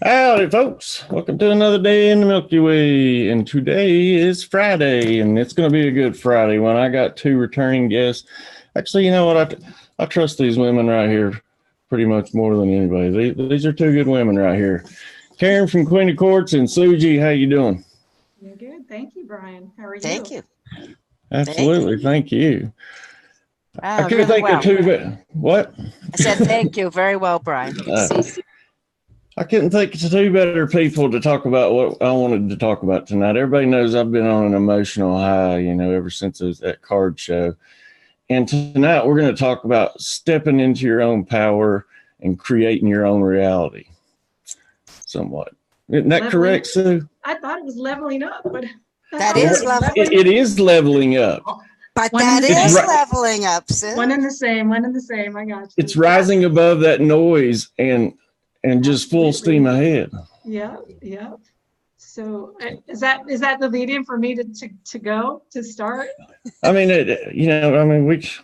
Howdy, folks. Welcome to another day in the Milky Way. And today is Friday, and it's going to be a good Friday one. I got two returning guests. Actually, you know what? I trust these women right here pretty much more than anybody. These are two good women right here. Karen from Queen of Quartz and Suji, how you doing? You're good. Thank you, Brian. How are Thank you? you. Absolutely. Thank you. I couldn't Really think of well. two better. What? I said thank you. Very well, Brian. Good to see you. I couldn't think of two better people to talk about what I wanted to talk about tonight. Everybody knows I've been on an emotional high, ever since it was that card show. And tonight we're going to talk about stepping into your own power and creating your own reality. Somewhat. Isn't that correct, Sue? I thought it was leveling up, but that is leveling. It is leveling up. But that is leveling up, Sue. One and the same. I got you. It's rising above that noise and just full steam ahead. Yeah. So is that the lead in for me to go to start? I mean,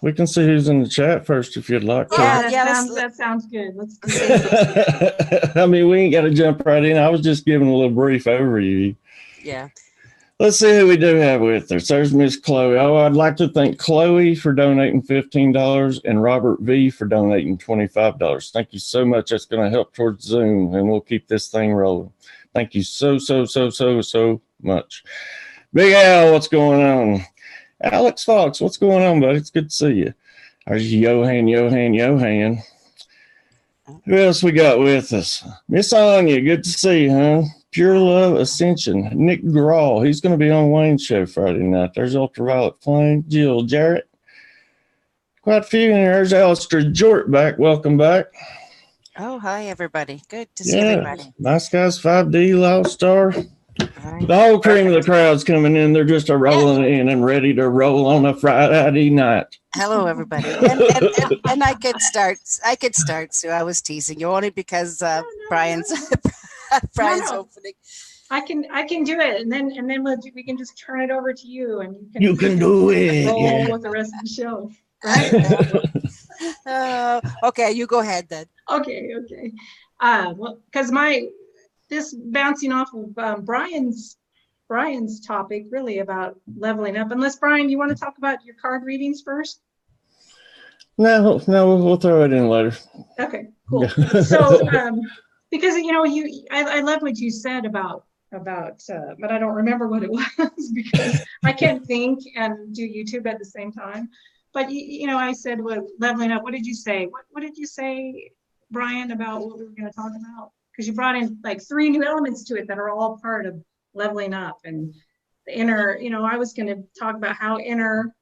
we can see who's in the chat first if you'd like. That sounds good. Let's do it. I mean, we ain't got to jump right in. I was just giving a little brief overview. Yeah. Let's see who we do have with us. There's Miss Chloe. Oh, I'd like to thank Chloe for donating $15 and Robert V for donating $25. Thank you so much. That's going to help towards Zoom, and we'll keep this thing rolling. Thank you so much. Big Al, what's going on? Alex Fox, what's going on, buddy? It's good to see you. There's Johan. Who else we got with us? Miss Anya, good to see you, huh? Pure Love Ascension. Nick Grawl, he's going to be on Wayne's show Friday night. There's Ultraviolet Flame. Jill Jarrett. Quite a few. And there's Alistair Jort back. Welcome back. Oh, hi, everybody. Good to see everybody. Nice guys. 5D, Loud Star. Right. The whole cream of the crowd's coming in. They're just rolling in and ready to roll on a Friday night. Hello, everybody. And I could start, Sue. I was teasing you only because Brian's opening. I can do it, and then we can just turn it over to you, and you can do it. Roll with the rest of the show, right? Okay, you go ahead then. Okay. Well, because this bouncing off of Brian's topic, really about leveling up. Unless Brian, you want to talk about your card readings first? No, we'll throw it in later. Okay, cool. So, because I love what you said about, but I don't remember what it was because I can't think and do YouTube at the same time. But I said leveling up. What did you say? What did you say, Brian, about what we were going to talk about? Because you brought in like 3 new elements to it that are all part of leveling up, and the inner. I was going to talk about how the inner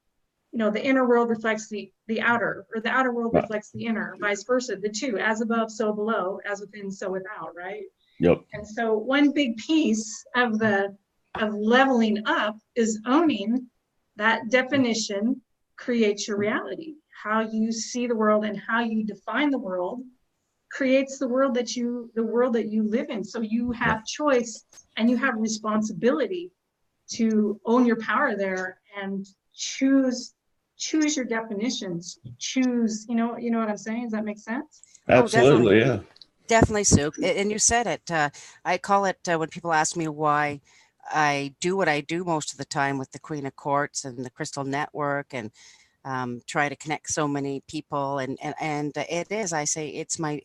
world reflects the outer, or the outer world reflects the inner, vice versa. The two, as above, so below, as within, so without, right? Yep. And so one big piece of leveling up is owning that definition creates your reality. How you see the world and how you define the world creates the world that you live in. So you have choice and you have responsibility to own your power there and choose your definitions. Choose, you know what I'm saying? Does that make sense? Absolutely, yeah. Definitely, Sue. And you said it. I call it when people ask me why I do what I do most of the time with the Queen of Quartz and the Crystal Network, and try to connect so many people, and it is. I say it's my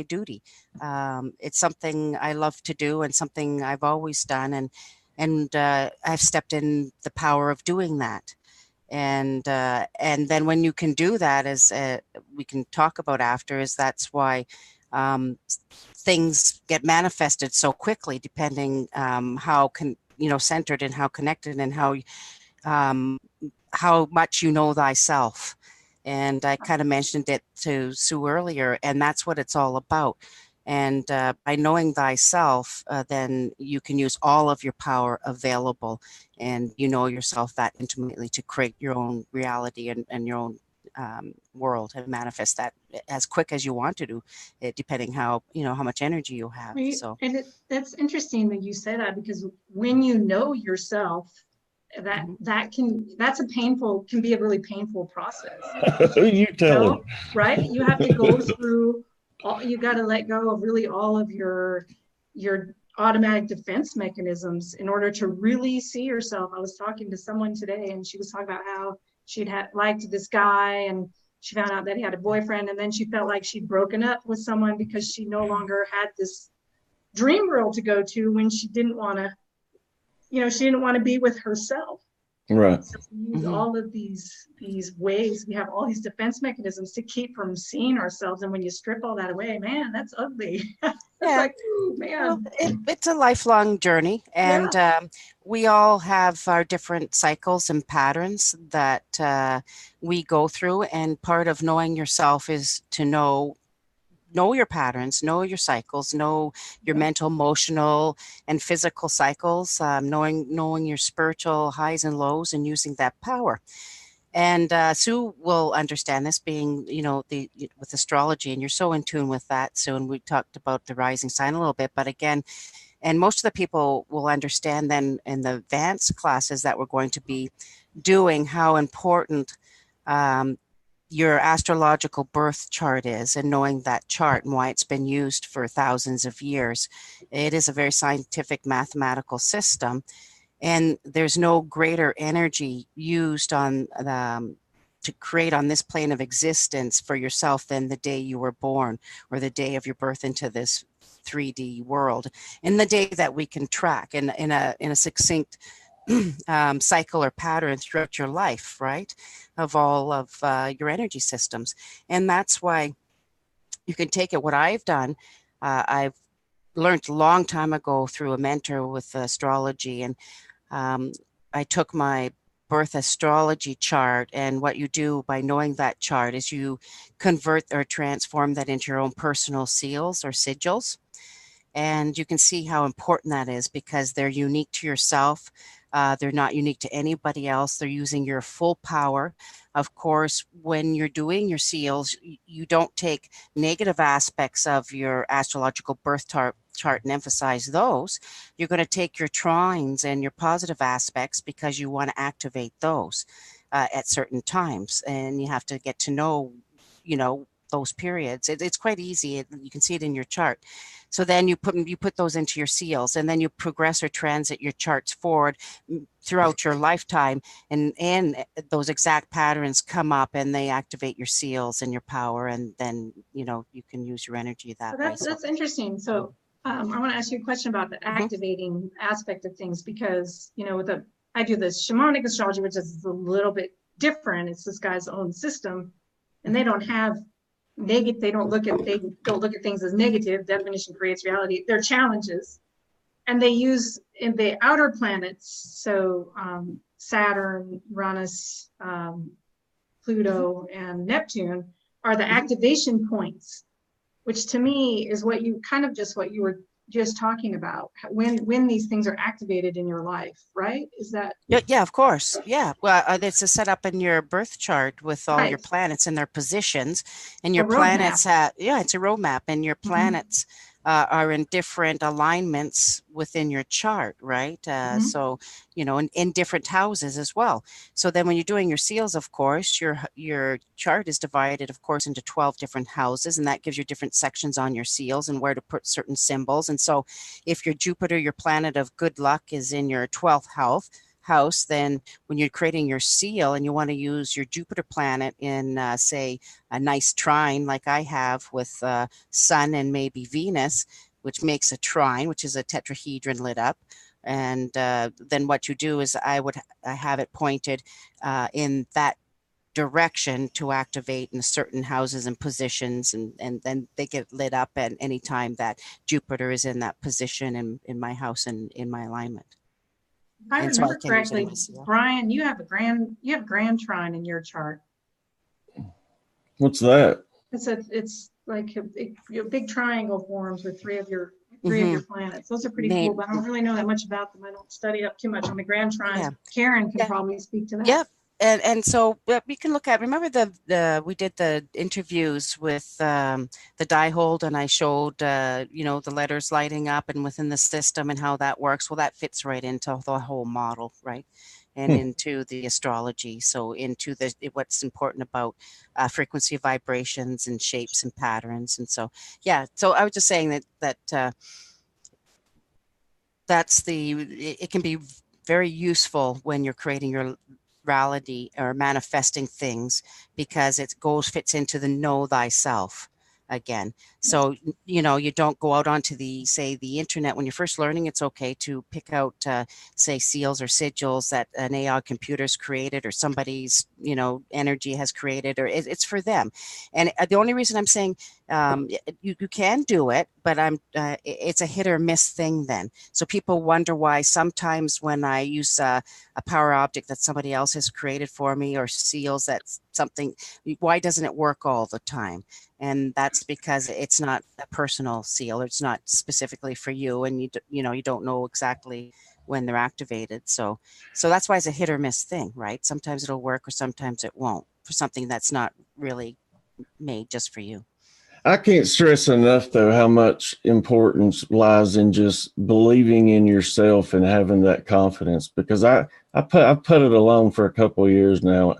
duty. It's something I love to do, and something I've always done, and I've stepped in the power of doing that. And then when you can do that, as we can talk about after, is that's why things get manifested so quickly, depending how centered and how connected and how much you know thyself. And I kind of mentioned it to Sue earlier, and that's what it's all about. And by knowing thyself, then you can use all of your power available, and you know yourself that intimately to create your own reality and your own world, and manifest that as quick as you want to do, depending how much energy you have. Right. So, and that's interesting that you say that, because when you know yourself, that's can be a really painful process. You tell them. Right? You have to go through. You got to let go of really all of your your automatic defense mechanisms in order to really see yourself. I was talking to someone today, and she was talking about how she'd liked this guy, and she found out that he had a boyfriend, and then she felt like she'd broken up with someone because she no longer had this dream world to go to when she didn't want to, she didn't want to be with herself. Right. So we use all of these ways. We have all these defense mechanisms to keep from seeing ourselves. And when you strip all that away, man, that's ugly. It's like, ooh, man. Well, it's a lifelong journey, and we all have our different cycles and patterns that we go through. And part of knowing yourself is to know your patterns, know your cycles, know your mental, emotional, and physical cycles, knowing your spiritual highs and lows, and using that power. And Sue will understand this, being, with astrology, and you're so in tune with that, Sue. And we talked about the rising sign a little bit, but again, and most of the people will understand then in the advanced classes that we're going to be doing how important your astrological birth chart is, and knowing that chart and why it's been used for thousands of years. It is a very scientific mathematical system, and there's no greater energy used on to create on this plane of existence for yourself than the day you were born, or the day of your birth into this 3D world, and the day that we can track in a succinct cycle or pattern throughout your life, right, of all of your energy systems. And that's why you can take it. What I've done, I've learned a long time ago through a mentor with astrology, and I took my birth astrology chart, and what you do by knowing that chart is you convert or transform that into your own personal seals or sigils. And you can see how important that is, because they're unique to yourself. They're not unique to anybody else. They're using your full power. Of course, when you're doing your seals, you don't take negative aspects of your astrological birth chart and emphasize those. You're going to take your trines and your positive aspects, because you want to activate those at certain times. And you have to get to know, those periods. It's quite easy. You can see it in your chart. So then you put those into your seals, and then you progress or transit your charts forward throughout your lifetime, and those exact patterns come up, and they activate your seals and your power, and then you can use your energy that way. That's interesting. So I want to ask you a question about the activating aspect of things, because I do this shamanic astrology, which is a little bit different. It's this guy's own system, and they don't have negative. They don't look at things as negative. Definition creates reality. They're challenges, and they use in the outer planets. So Saturn, Uranus, Pluto, and Neptune are the activation points, which to me is what you were just talking about, when these things are activated in your life, right? Is that? Yeah, of course. Yeah. Well, it's a setup in your birth chart with all your planets and their positions, and your planets it's a roadmap, and your planets are in different alignments within your chart, right? So, in different houses as well. So then when you're doing your seals, of course, your chart is divided, of course, into 12 different houses, and that gives you different sections on your seals and where to put certain symbols. And so if your Jupiter, your planet of good luck, is in your 12th house, then when you're creating your seal and you want to use your Jupiter planet in, say, a nice trine like I have with Sun and maybe Venus, which makes a trine, which is a tetrahedron lit up. And then what you do is I have it pointed in that direction to activate in certain houses and positions, and then they get lit up at any time that Jupiter is in that position in my house and in my alignment. If I remember correctly, Brian, you have a grand trine in your chart. What's that? It's like a big triangle forms with three of your planets. Those are pretty cool, but I don't really know that much about them. I don't study up too much on the grand trines. Yeah. Karen can probably speak to that. Yep. And so we can look at, remember we did the interviews with the die hold, and I showed, the letters lighting up and within the system and how that works. Well, that fits right into the whole model, right? And into the astrology. So into what's important about frequency, vibrations, and shapes and patterns. And so, yeah, so I was just saying that it can be very useful when you're creating your reality or manifesting things, because it fits into the know thyself again. So, you know, you don't go out onto the internet when you're first learning. It's okay to pick out, say, seals or sigils that an AI computer's created or somebody's, you know, energy has created, or it's for them. And the only reason I'm saying you can do it, but it's a hit or miss thing then. So people wonder why sometimes when I use a power object that somebody else has created for me, or seals that's something, why doesn't it work all the time? And that's because it's not a personal seal, or it's not specifically for you, and you don't know exactly when they're activated. So that's why it's a hit or miss thing, right? Sometimes it'll work or sometimes it won't for something that's not really made just for you. I can't stress enough, though, how much importance lies in just believing in yourself and having that confidence, because I've put it alone for a couple of years now.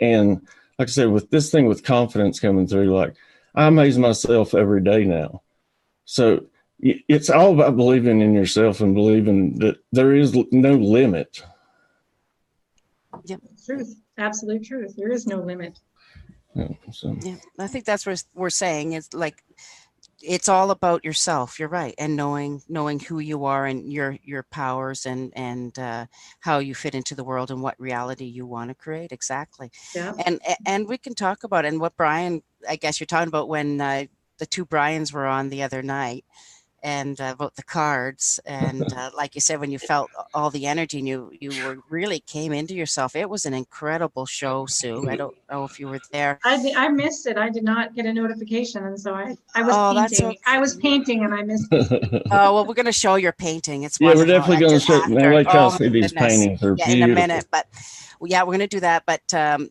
And like I said, with this thing with confidence coming through, like, I amaze myself every day now. So it's all about believing in yourself and believing that there is no limit. Yep. Truth. Absolute truth. There is no limit. Yeah, I think that's what we're saying. It's like, it's all about yourself. You're right. And knowing who you are and your powers and how you fit into the world and what reality you want to create. Exactly. Yeah. And we can talk about it. And what Brian, I guess you're talking about when the two Brians were on the other night, and about the cards, and like you said, when you felt all the energy and you really came into yourself. It was an incredible show, Sue. I don't know if you were there. I missed it. I did not get a notification, and so I was painting. Okay. I was painting and I missed it. Oh, well, we're going to show your painting. It's wonderful. We're definitely going to show. Now wait till I see these paintings. They're beautiful. In a minute, but yeah, we're going to do that. But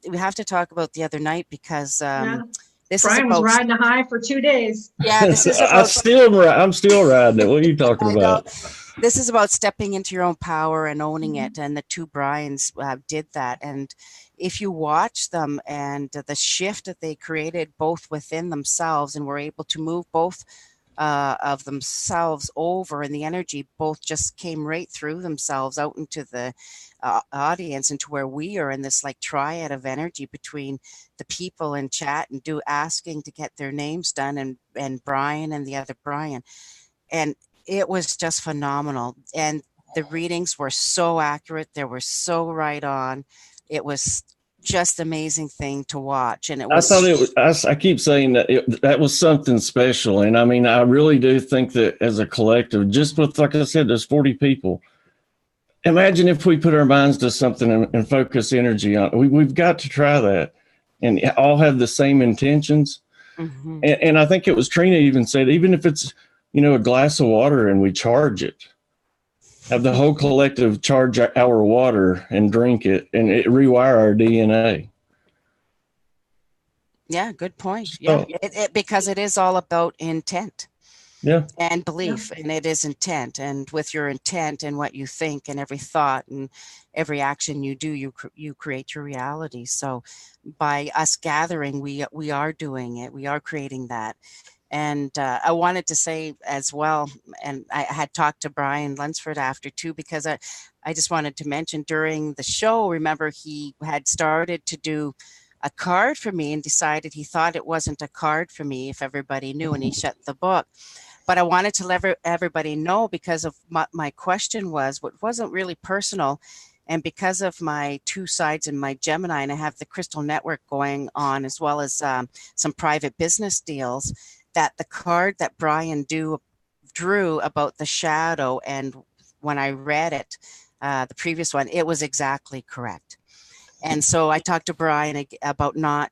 we have to talk about the other night, because Brian was riding a high for 2 days. Yeah, this is about. I'm still riding it. What are you talking about? This is about stepping into your own power and owning it. And the two Brians did that. And if you watch them and the shift that they created both within themselves, and were able to move both of themselves over, and the energy both just came right through themselves out into the audience, into where we are in this like triad of energy between the people in chat and asking to get their names done, and Brian and the other Brian. And it was just phenomenal. And the readings were so accurate. They were so right on. It was just amazing thing to watch. And it was, I thought it was, I keep saying that that was something special. And I mean, I really do think that as a collective, just with, like I said, there's 40 people. Imagine if we put our minds to something and focus energy on it. We've got to try that, and all have the same intentions. Mm-hmm. And I think it was Trina even said, even if it's, a glass of water and we charge it, have the whole collective charge our water and drink it, and it rewire our DNA. Yeah, good point. Yeah, because it is all about intent. Yeah. And belief, and it is intent. And with your intent and what you think and every thought and every action you do, you create your reality. So by us gathering, we are doing it. We are creating that. And I wanted to say as well, and I had talked to Brian Lunsford after too, because I just wanted to mention during the show, remember he had started to do a card for me and decided he thought it wasn't a card for me, if everybody knew, and he shut the book. But I wanted to let everybody know, because of my question was, what wasn't really personal. And because of my two sides in my Gemini, and I have the Crystal Network going on, as well as some private business deals, that the card that Brian drew about the shadow, and when I read it, the previous one, it was exactly correct. And so I talked to Brian about not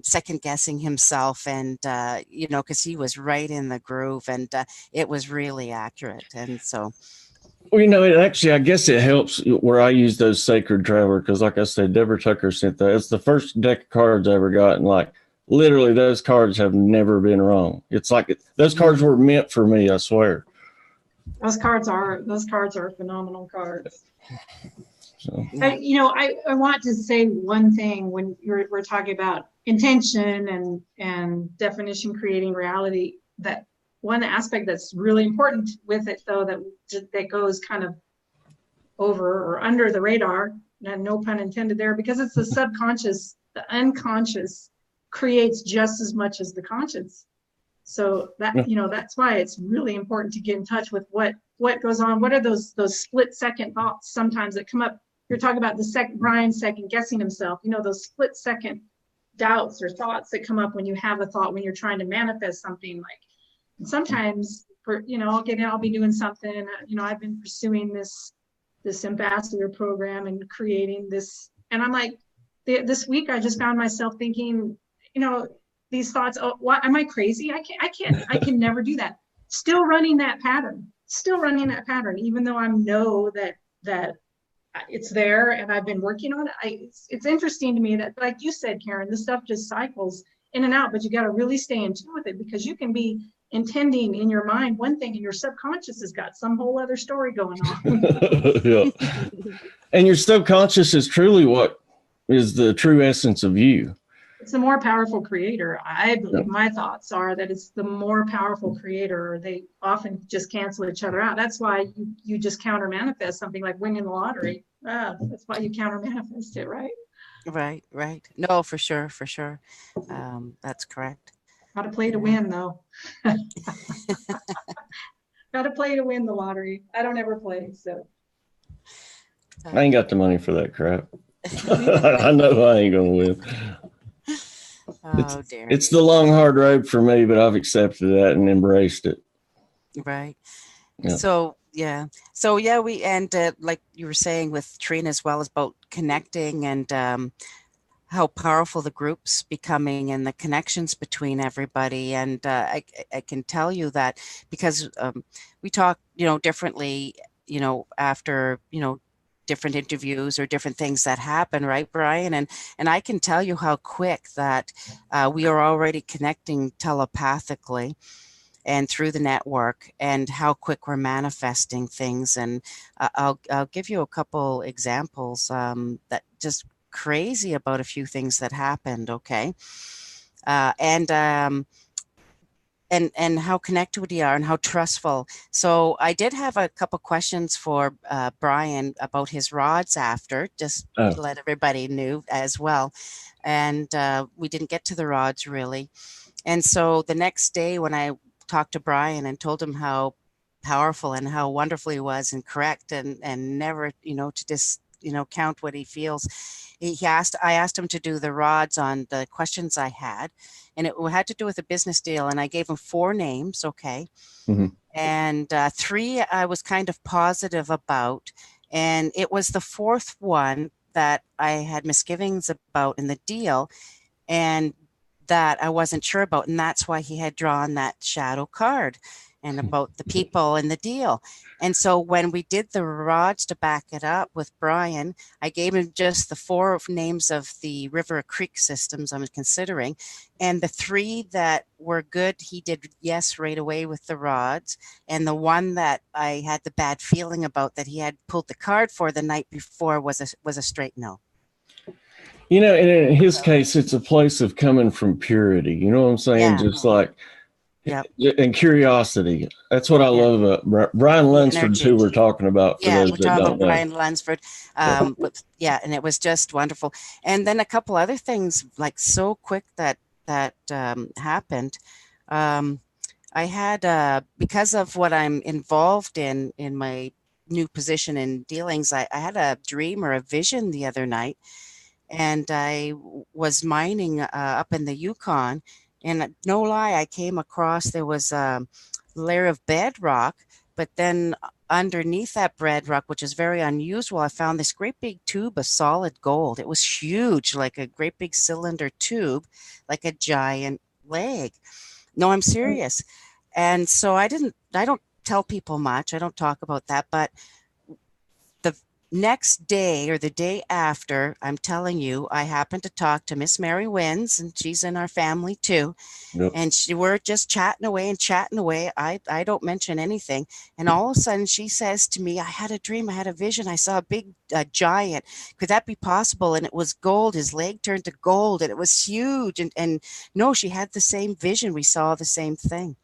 second guessing himself, and because he was right in the groove, and it was really accurate. And so, well, it actually, I guess it helps where I use those Sacred Traveler, because like I said, Deborah Tucker sent that. It's the first deck of cards I ever got, and like literally those cards have never been wrong. It's like those cards were meant for me, I swear. Those cards are phenomenal cards. So. I want to say one thing when we're talking about intention and definition creating reality, that one aspect that's really important with it, though, that goes kind of over or under the radar, and no pun intended there, because it's the subconscious, the unconscious creates just as much as the conscious. So that, that's why it's really important to get in touch with what goes on. What are those split second thoughts sometimes that come up? You're talking about Brian second guessing himself, those split second doubts or thoughts that come up when you have a thought, when you're trying to manifest something. And sometimes I'll be doing something, I've been pursuing this ambassador program and creating this. And I'm like, this week I just found myself thinking, these thoughts, oh, what, am I crazy? I can never do that. Still running that pattern, even though I know that it's there and I've been working on it. It's interesting to me that, like you said, Karen, this stuff just cycles in and out, but you got to really stay in tune with it, because you can be intending in your mind one thing and your subconscious has got some whole other story going on. Yeah. And your subconscious is truly what is the true essence of you. It's the more powerful creator. I believe my thoughts are that it's the more powerful creator. They often just cancel each other out. That's why you just counter manifest something like winning the lottery. That's why you counter manifest it, right? Right. No, for sure. That's correct. Got to play to win, though. Got to play to win the lottery. I don't ever play, so. I ain't got the money for that crap. I know I ain't gonna win. Oh, dear. It's the long, hard road for me, but I've accepted that and embraced it. Right. Yeah. So we, and like you were saying with Trina as well, as about connecting and how powerful the group's becoming and the connections between everybody. And I can tell you that because we talk, differently, after, different interviews or different things that happen, right, Brian? And I can tell you how quick that we are already connecting telepathically and through the network, and how quick we're manifesting things. And I'll give you a couple examples that just crazy about a few things that happened. Okay. And how connected we are and how trustful. So I did have a couple questions for Brian about his rods after, just to let everybody know as well. And we didn't get to the rods really. And so the next day when I talked to Brian and told him how powerful and how wonderful he was and correct and never, to just, count what he feels. I asked him to do the rods on the questions I had, and it had to do with a business deal. And I gave him 4 names. Okay. Mm-hmm. And 3 I was kind of positive about. And it was the 4th one that I had misgivings about in the deal, and that I wasn't sure about. And that's why he had drawn that shadow card and about the people in the deal. And so when we did the rods to back it up with Brian, I gave him just the 4 names of the river creek systems I was considering. And the 3 that were good, he did yes right away with the rods. And the one that I had the bad feeling about that he had pulled the card for the night before was a straight no. And in his case, it's a place of coming from purity. You know what I'm saying? Yeah. Just like, and curiosity. That's what I love about Brian Lunsford, who we're talking about. For those we're talking about Brian Lunsford. And it was just wonderful. And then a couple other things, like so quick that happened. I had, because of what I'm involved in my new position in dealings, I had a dream or a vision the other night. And I was mining up in the Yukon, and no lie, I came across, there was a layer of bedrock, but then underneath that bedrock, which is very unusual, I found this great big tube of solid gold. It was huge, like a great big cylinder tube, like a giant leg. No, I'm serious. And so I don't tell people much. I don't talk about that, but next day or the day after, I'm telling you, I happened to talk to Miss Mary Wins, and she's in our family too. Yep. And we're just chatting away. I don't mention anything. And all of a sudden she says to me, I had a dream, I had a vision. I saw a big giant. Could that be possible? And it was gold. His leg turned to gold and it was huge. And no, she had the same vision. We saw the same thing.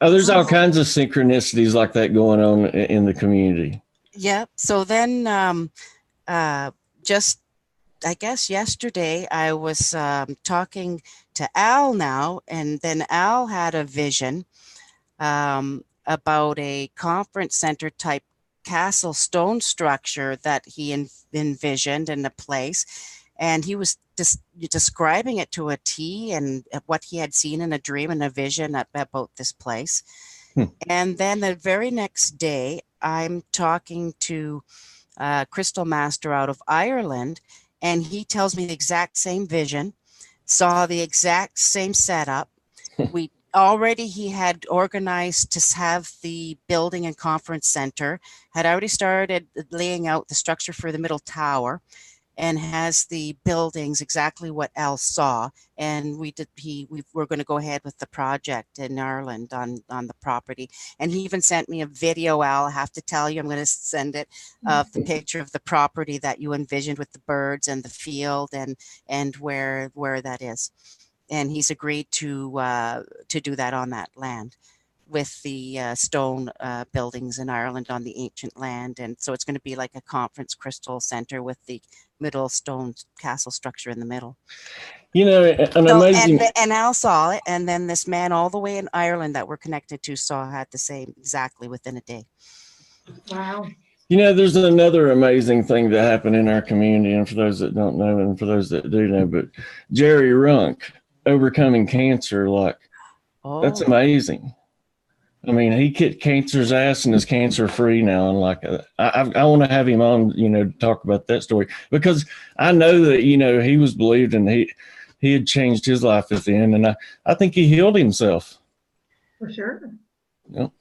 Oh, there's all So- kinds of synchronicities like that going on in the community. Yep. So then, just I guess yesterday I was talking to Al now, and then Al had a vision about a conference center type castle stone structure that he envisioned in a place. And he was describing it to a T and what he had seen in a dream and a vision about this place. And then the very next day, I'm talking to Crystal Master out of Ireland, and he tells me the exact same vision, saw the exact same setup. He had organized to have the building and conference center, had already started laying out the structure for the middle tower, and has the buildings exactly what Al saw. And we were going to go ahead with the project in Ireland on the property. And he even sent me a video, Al, I have to tell you, I'm going to send it, of the picture of the property that you envisioned with the birds and the field and where that is. And he's agreed to do that on that land with the stone buildings in Ireland on the ancient land. And so it's going to be like a conference crystal center with the middle stone castle structure in the middle. Amazing. And Al saw it. And then this man all the way in Ireland that we're connected to had the same exactly within a day. Wow. There's another amazing thing that happened in our community. And for those that don't know, and for those that do know, but Jerry Runk overcoming cancer, that's amazing. I mean, he kicked cancer's ass and is cancer free now. And I want to have him on, to talk about that story, because I know that, he was believed and he had changed his life at the end. And I think he healed himself. For sure. Yep.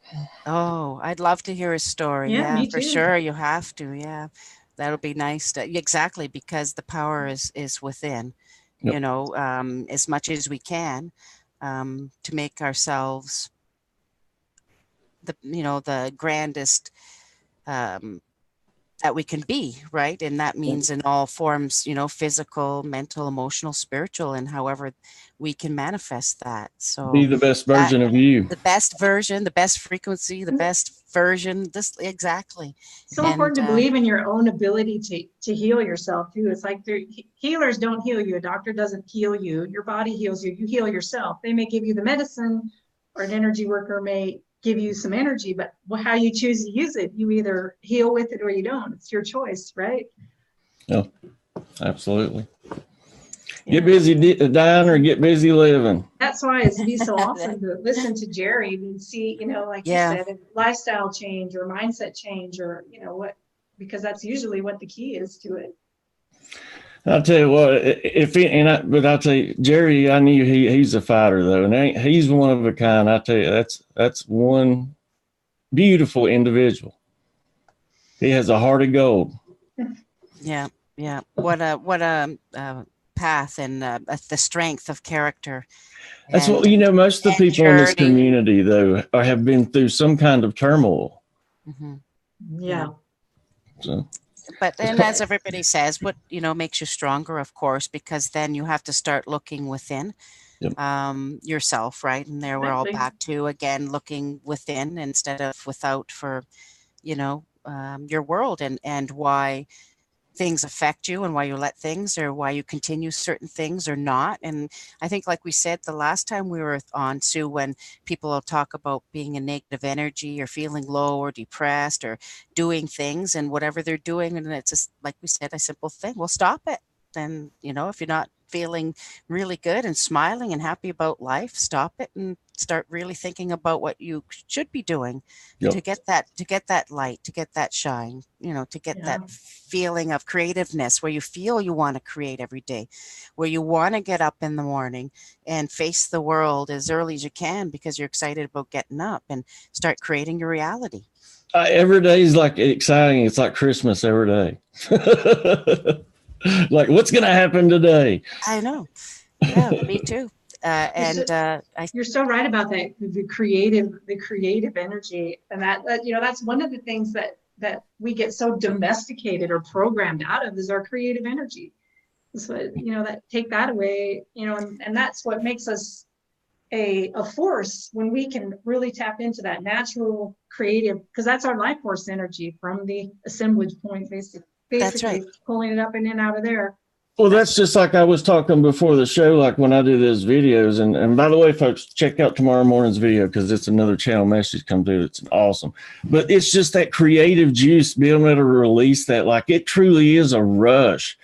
Oh, I'd love to hear his story. Yeah, me for too. sure. You have to. Yeah, that'll be nice. Exactly, because the power is within, Yep. as much as we can to make ourselves the grandest that we can be, right? And that means in all forms, physical, mental, emotional, spiritual, and however we can manifest that. So Be the best version of you. The best version, the best frequency, the best version. This exactly. So important to believe in your own ability to heal yourself too. It's like healers don't heal you. A doctor doesn't heal you. Your body heals you. You heal yourself. They may give you the medicine, or an energy worker may give you some energy, but how you choose to use it, you either heal with it or you don't. It's your choice, right? Oh, absolutely. Yeah. Get busy dying or get busy living. That's why it'd be so awesome to listen to Jerry and see, like you said, a lifestyle change or mindset change, or because that's usually what the key is to it. I'll tell you what, but I'll tell you, Jerry, I knew he's a fighter though, and he's one of a kind. I tell you, that's one beautiful individual. He has a heart of gold. Yeah. What a path and the strength of character. That's what most of the people in this community though have been through some kind of turmoil. Mm-hmm. Yeah. So. But then, as everybody says, what makes you stronger, of course, because then you have to start looking within yourself, right? And there we're all back to again looking within instead of without for your world and why things affect you and why you let things, or why you continue certain things or not. And I think, like we said the last time we were on, Sue, when people will talk about being in negative energy or feeling low or depressed or doing things and whatever they're doing, and it's just, like we said, a simple thing. Well, stop it. Then, if you're not feeling really good and smiling and happy about life, stop it and start really thinking about what you should be doing to get that light, to get that shine, to get that feeling of creativeness where you feel you want to create every day, where you want to get up in the morning and face the world as early as you can because you're excited about getting up and start creating your reality. Every day is like exciting. It's like Christmas every day. Like, what's going to happen today? I know. Yeah, me too. You're so right about that. The creative energy, and that's one of the things that we get so domesticated or programmed out of is our creative energy. So that take that away, and that's what makes us a force when we can really tap into that natural creative, because that's our life force energy from the assemblage point, That's right. basically pulling it up and in out of there. Well, that's just like I was talking before the show, like when I do those videos. And by the way, folks, check out tomorrow morning's video because it's another channel message come through. It's awesome. But it's just that creative juice, being able to release that, like it truly is a rush.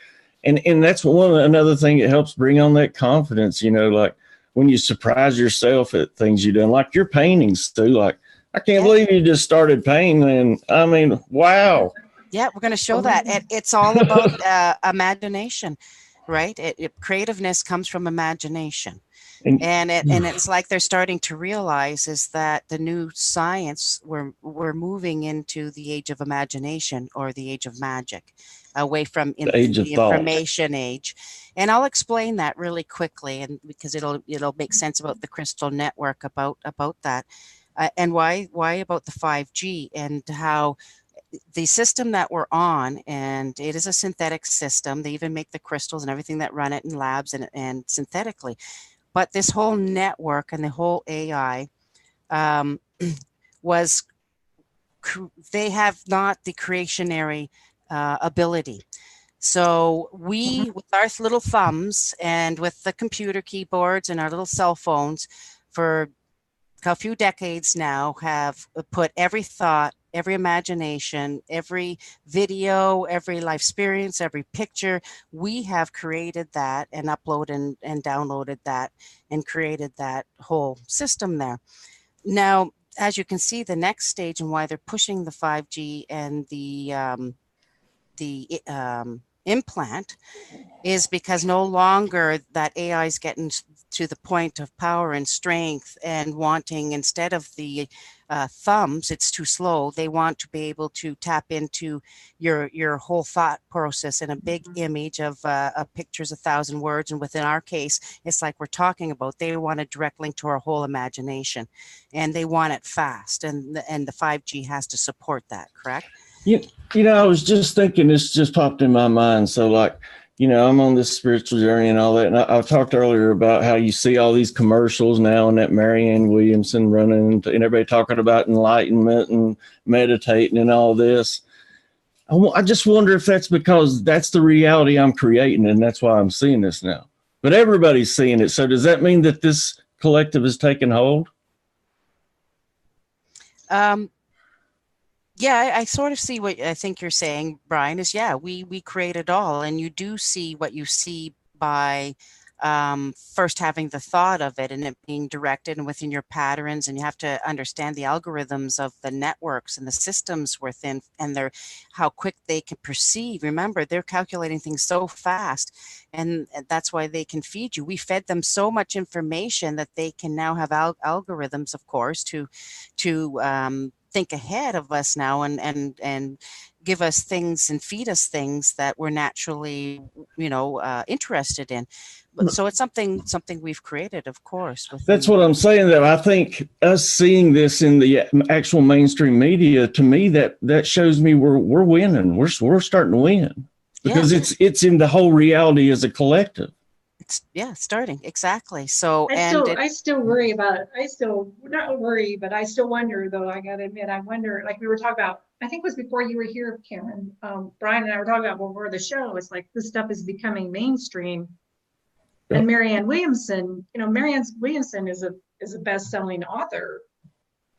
And that's another thing that helps bring on that confidence, like when you surprise yourself at things you've done, like your paintings too. Like, I can't believe you just started painting. And I mean, wow. Yeah, we're going to show that. It's all about imagination, right? Creativeness comes from imagination. And it's like they're starting to realize is that the new science, we're moving into the age of imagination or the age of magic, away from the information age. And I'll explain that really quickly, and because it'll make sense about the crystal network, about that, and why about the 5G and how the system that we're on, and it is a synthetic system. They even make the crystals and everything that run it in labs and synthetically. But this whole network and the whole AI they have not the creationary ability. So we, with our little thumbs and with the computer keyboards and our little cell phones, for a few decades now, have put every thought, every imagination, every video, every life experience, every picture. We have created that and uploaded and downloaded that and created that whole system there. Now, as you can see, the next stage and why they're pushing the 5G and the implant is because no longer that AI is getting to the point of power and strength and wanting, instead of the thumbs, it's too slow. They want to be able to tap into your whole thought process in a big image of a picture's 1,000 words. And within our case, it's like we're talking about, they want a direct link to our whole imagination, and they want it fast. And the 5G has to support that, correct? I was just thinking, this just popped in my mind. So like, I'm on this spiritual journey and all that. And I've talked earlier about how you see all these commercials now and that Marianne Williamson running and everybody talking about enlightenment and meditating and all this. I just wonder if that's because that's the reality I'm creating and that's why I'm seeing this now. But everybody's seeing it. So does that mean that this collective is taking hold? Yeah, I sort of see what I think you're saying, Brian, is we create it all. And you do see what you see by first having the thought of it and it being directed and within your patterns. And you have to understand the algorithms of the networks and the systems within and how quick they can perceive. Remember, they're calculating things so fast, and that's why they can feed you. We fed them so much information that they can now have algorithms, of course, to think ahead of us now and give us things and feed us things that we're naturally, interested in. So it's something we've created, of course. That's what I'm saying, though. I think us seeing this in the actual mainstream media, to me, that shows me we're winning. We're starting to win because it's in the whole reality as a collective. Starting exactly. So I still worry about it. I still not worry, but I still wonder, though. I gotta admit, I wonder. Like we were talking about, I think it was before you were here, Karen. Brian and I were talking about before the show. It's like this stuff is becoming mainstream. Yep. And Marianne Williamson, Marianne Williamson is a best-selling author,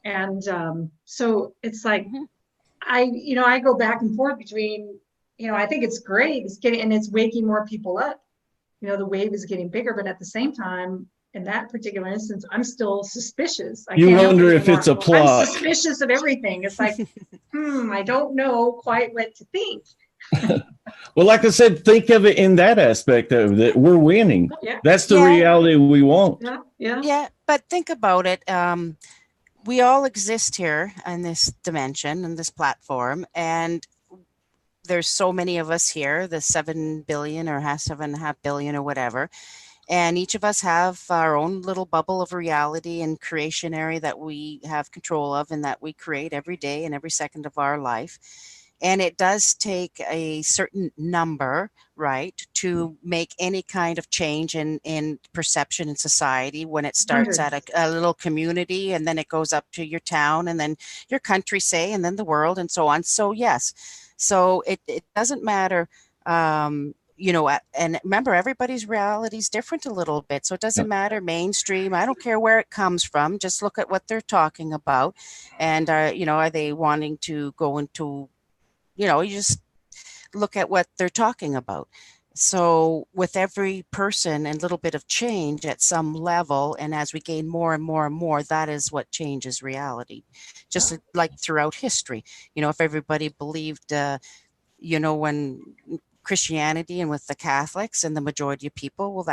and so it's like I go back and forth between I think it's great. It's waking more people up. The wave is getting bigger, but at the same time, in that particular instance, I'm still suspicious. You wonder if it's a plot. I'm suspicious of everything. It's like, I don't know quite what to think. Well, like I said, think of it in that aspect of that we're winning. Yeah. That's the reality we want. Yeah. But think about it. We all exist here in this dimension and this platform, and there's so many of us here, the 7 billion or 7.5 billion or whatever. And each of us have our own little bubble of reality and creationary that we have control of and that we create every day and every second of our life. And it does take a certain number, right, to make any kind of change in perception in society. When it starts at a little community, and then it goes up to your town, and then your country, say, and then the world, and so on. So yes, so it doesn't matter. And remember, everybody's reality is different a little bit. So it doesn't matter mainstream. I don't care where it comes from. Just look at what they're talking about. And, are they wanting to go into, you just look at what they're talking about. So with every person and little bit of change at some level, and as we gain more and more and more, that is what changes reality. Just like throughout history, if everybody believed, when Christianity and with the Catholics and the majority of people, well,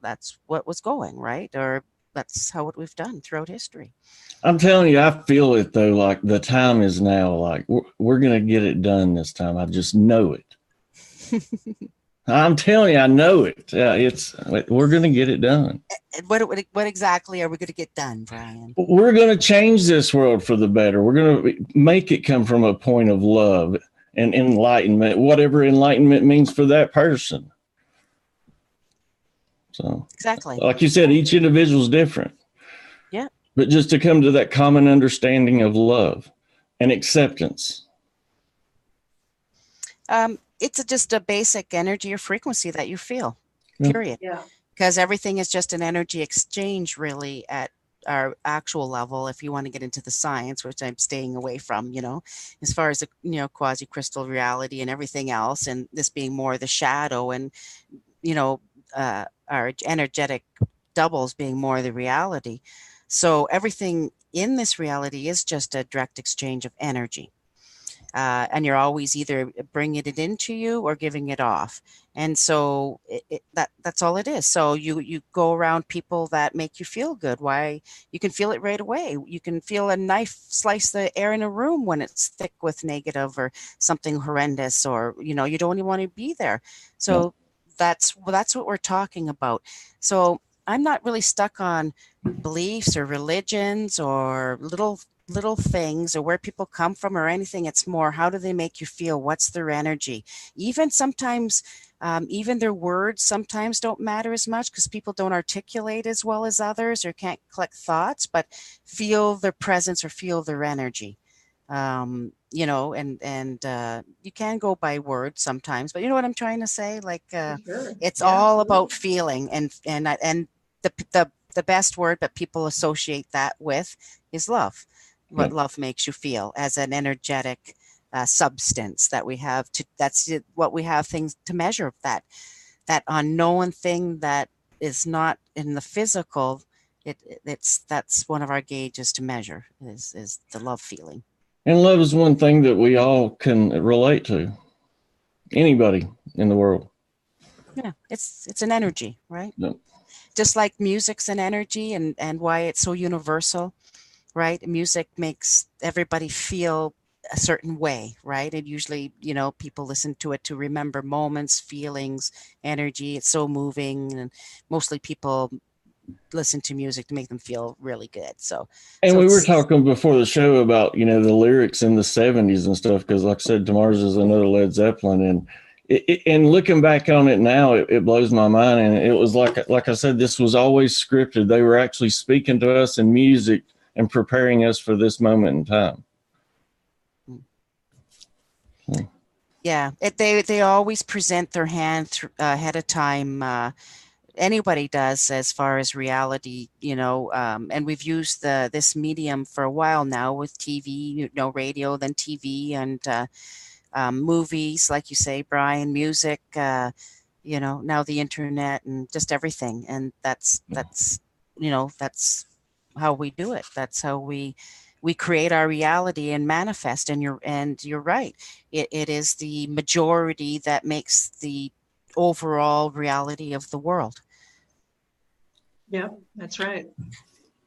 that's what was going, right? Or that's how we've done throughout history. I'm telling you, I feel it though. Like the time is now. Like we're going to get it done this time. I just know it. I'm telling you, I know it. We're going to get it done. What exactly are we going to get done, Brian? We're going to change this world for the better. We're going to make it come from a point of love and enlightenment, whatever enlightenment means for that person. So exactly, like you said, each individual is different. Yeah. But just to come to that common understanding of love and acceptance. It's just a basic energy or frequency that you feel, period. Yeah. Because everything is just an energy exchange, really, at our actual level. If you want to get into the science, which I'm staying away from, as far as the, quasi-crystal reality and everything else, and this being more the shadow, and, our energetic doubles being more the reality. So everything in this reality is just a direct exchange of energy. And you're always either bringing it into you or giving it off. And so that's all it is. So you go around people that make you feel good. Why? You can feel it right away. You can feel a knife slice the air in a room when it's thick with negative or something horrendous, or, you don't even want to be there. So that's what we're talking about. So I'm not really stuck on beliefs or religions or little things or where people come from or anything. It's more, how do they make you feel? What's their energy? Even sometimes, even their words sometimes don't matter as much because people don't articulate as well as others or can't collect thoughts, but feel their presence or feel their energy. And you can go by words sometimes, but you know what I'm trying to say? Like, it's all about feeling, and the best word that people associate that with is love. What love makes you feel as an energetic substance that we have that's what we have things to measure, that unknown thing that is not in the physical. That's one of our gauges to measure is the love feeling. And love is one thing that we all can relate to. Anybody in the world. Yeah, it's an energy, right? Yep. Just like music's an energy, and why it's so universal. Right? Music makes everybody feel a certain way, right? And usually, people listen to it to remember moments, feelings, energy. It's so moving, and mostly people listen to music to make them feel really good. And we were talking before the show about, the lyrics in the 70s and stuff, because like I said, Tomorrow's is another Led Zeppelin, and looking back on it now, it blows my mind. And it was like I said, this was always scripted. They were actually speaking to us in music and preparing us for this moment in time. Yeah, they always present their hand ahead of time. Anybody does, as far as reality, and we've used this medium for a while now with TV, radio, then TV, and movies, like you say, Brian, music, now the internet and just everything. And that's how we do it. That's how we create our reality and manifest. And you're right. It is the majority that makes the overall reality of the world. Yeah, that's right.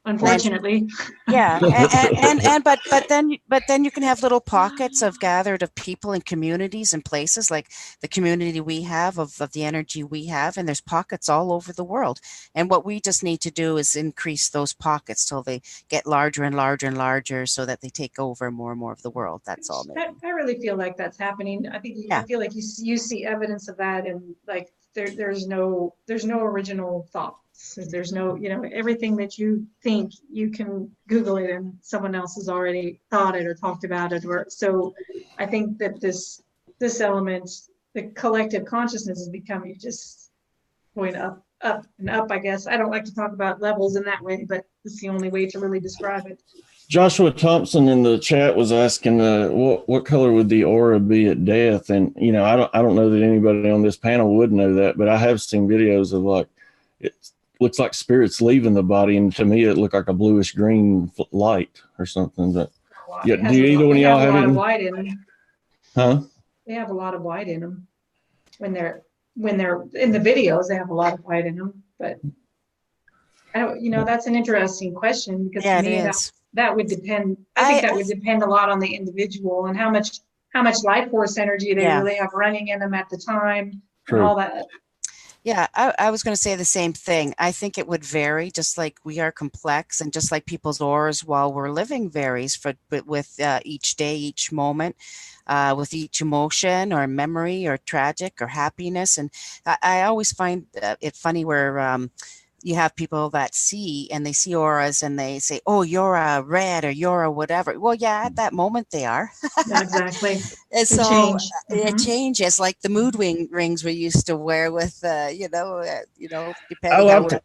unfortunately. Yeah, but then you can have little pockets of gathered of people and communities and places like the community we have of the energy we have, and there's pockets all over the world. And what we just need to do is increase those pockets till they get larger and larger and larger, so that they take over more and more of the world. That's all. I really feel like that's happening. I think I feel like you see evidence of that, and like there's no original thoughts. There's no, everything that you think, you can Google it and someone else has already thought it or talked about it. Or so I think that this element, the collective consciousness, is becoming just going up and up, I guess. I don't like to talk about levels in that way, but it's the only way to really describe it. Joshua Thompson in the chat was asking, what color would the aura be at death? And I don't know that anybody on this panel would know that, but I have seen videos of like it looks like spirits leaving the body, and to me it looked like a bluish green light or something. But yeah, do either one of y'all have any white in them? Huh? They have a lot of white in them when they're in the videos. They have a lot of white in them, but I don't. That's an interesting question, because to me that would depend. I think that would depend a lot on the individual and how much life force energy they really have running in them at the time. True. And all that. Yeah, I was going to say the same thing. I think it would vary, just like we are complex, and just like people's auras while we're living varies with each day, each moment, with each emotion or memory or tragic or happiness. And I always find it funny where you have people that see auras and they say, oh, you're a red or you're a whatever. Well, yeah, at that moment they are. Yeah, exactly. And so it changes, like the mood rings we used to wear with, depending on what.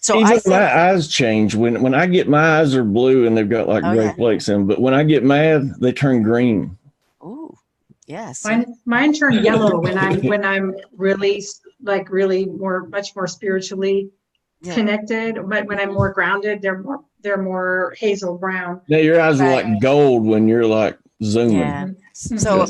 So even my eyes change. When I get, my eyes are blue and they've got like gray flakes in them. But when I get mad, they turn green. Ooh, yes. Mine turn yellow when I'm really much more spiritually connected. But when I'm more grounded, they're more hazel brown. Yeah, your eyes are like gold when you're like zooming. Yeah. So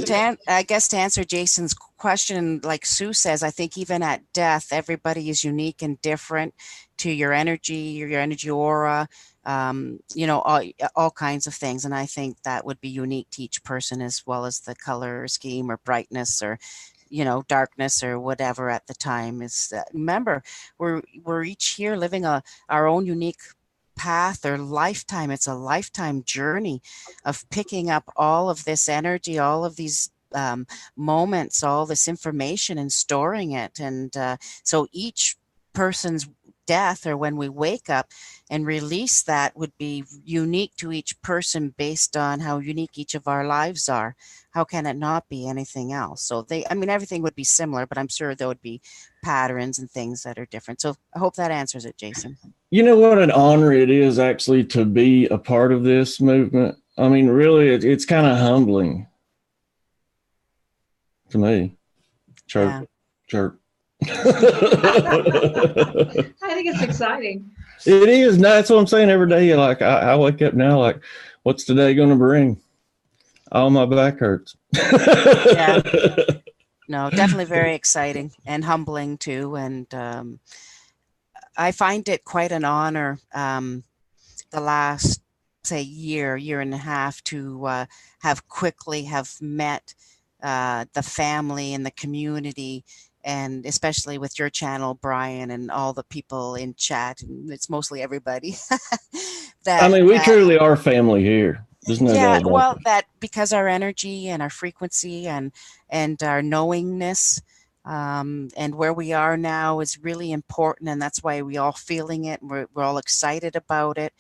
I guess to answer Jason's question, like Sue says, I think even at death, everybody is unique and different to your energy aura, all kinds of things. And I think that would be unique to each person, as well as the color scheme or brightness or darkness or whatever at the time. Is remember, we're each here living our own unique path or lifetime. It's a lifetime journey of picking up all of this energy, all of these moments, all this information, and storing it. And so each person's death, or when we wake up and release, that would be unique to each person based on how unique each of our lives are. How can it not be anything else? So everything would be similar, but I'm sure there would be patterns and things that are different. So I hope that answers it, Jason. You know what an honor it is actually to be a part of this movement. I mean, really, it's kind of humbling to me. Chirp. I think it's exciting. It is. No, that's what I'm saying every day. Like I wake up now, like, what's today going to bring? Oh, my back hurts. Yeah. No, definitely very exciting and humbling too. And I find it quite an honor the last, say, year and a half to have met the family and the community, and especially with your channel, Brian, and all the people in chat, and it's mostly everybody. We truly are family here. That because our energy and our frequency and our knowingness and where we are now is really important, and that's why we all feeling it. We're all excited about it.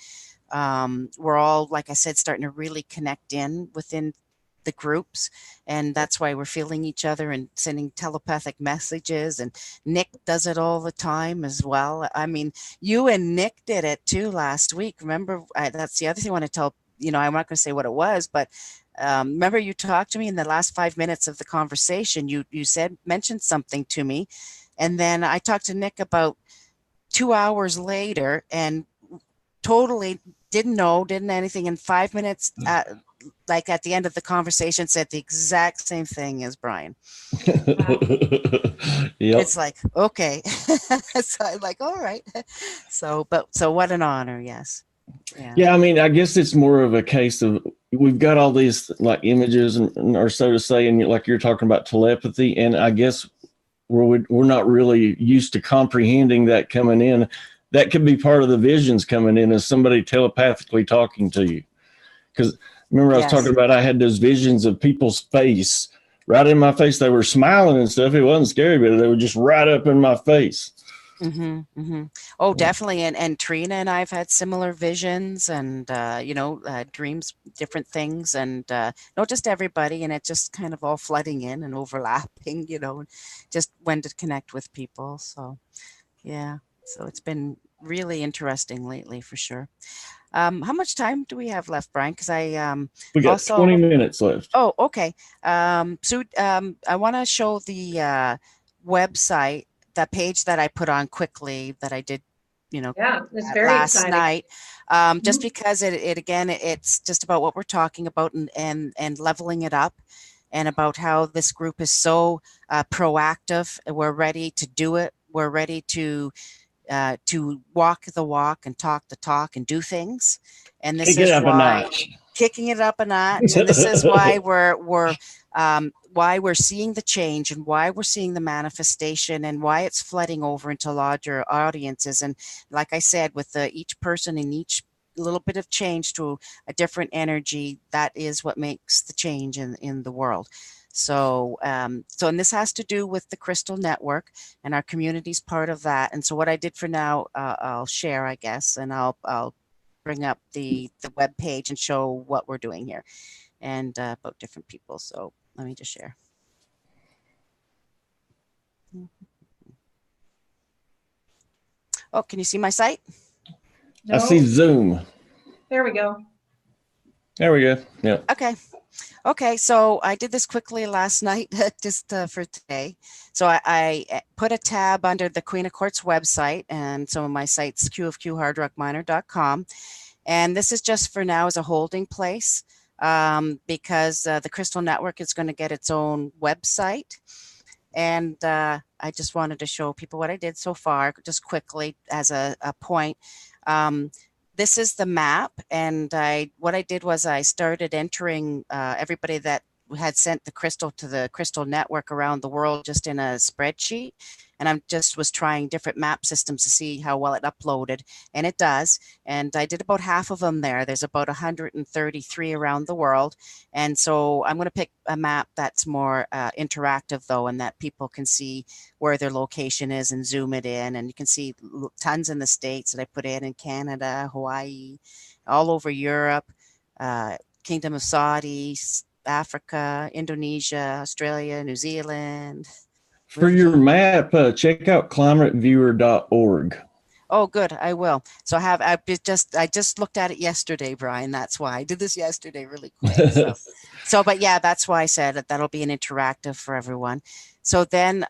We're all, like I said, starting to really connect within the groups, and that's why we're feeling each other and sending telepathic messages. And Nick does it all the time as well. I mean, you and Nick did it too last week. Remember, that's the other thing I want to tell. I'm not going to say what it was, but remember, you talked to me in the last 5 minutes of the conversation. You mentioned something to me, and then I talked to Nick about 2 hours later, and totally didn't know, didn't anything. In 5 minutes, like at the end of the conversation, said the exact same thing as Brian. Yep. It's like, okay. So I'm like, all right. So what an honor. Yes. Yeah, I mean, I guess it's more of a case of we've got all these like images or so to say, and like you're talking about telepathy, and I guess we're not really used to comprehending that coming in. That could be part of the visions coming in as somebody telepathically talking to you. Because remember, I was talking about I had those visions of people's face right in my face. They were smiling and stuff. It wasn't scary, but they were just right up in my face. Mm-hmm, mm-hmm. Oh, definitely. And Trina and I've had similar visions and, dreams, different things, and not just everybody. And it just kind of all flooding in and overlapping, just when to connect with people. So, yeah. So it's been really interesting lately for sure. How much time do we have left, Brian? Because we got 20 minutes left. Oh, okay. So I want to show the website, the page that I put on quickly that I did, it's very last exciting. night. Just because it's just about what we're talking about and leveling it up, and about how this group is so proactive. We're ready to do it. We're ready to walk the walk and talk the talk and do things. And this is why kicking it up a notch. And this is why we're seeing the change and why we're seeing the manifestation and why it's flooding over into larger audiences. And like I said, with each person and each little bit of change to a different energy, that is what makes the change in the world. So, and this has to do with the Crystal Network, and our community's part of that. And so what I did for now, I'll share, I guess, and I'll bring up the web page and show what we're doing here and about different people. So let me just share. Oh, can you see my site? No. I see Zoom. There we go. There we go. Yeah. Okay, so I did this quickly last night just for today. So I put a tab under the Queen of Quartz website, and some of my sites, qofqhardrockminer.com. And this is just for now as a holding place because the Crystal Network is going to get its own website. And I just wanted to show people what I did so far, just quickly as a point. This is the map, and what I did was I started entering everybody that had sent the crystal to the Crystal Network around the world just in a spreadsheet, and I just was trying different map systems to see how well it uploaded, and it does. And I did about half of them there. There's about 133 around the world, and so I'm going to pick a map that's more interactive though, and that people can see where their location is and zoom it in, and you can see tons in the States that I put in Canada, Hawaii, all over Europe, Kingdom of Saudi, Africa, Indonesia, Australia, New Zealand. For your map, check out climateviewer.org. Oh, good. I will. So I just looked at it yesterday, Brian. That's why I did this yesterday really quick. But yeah, that's why I said that'll be an interactive for everyone. So then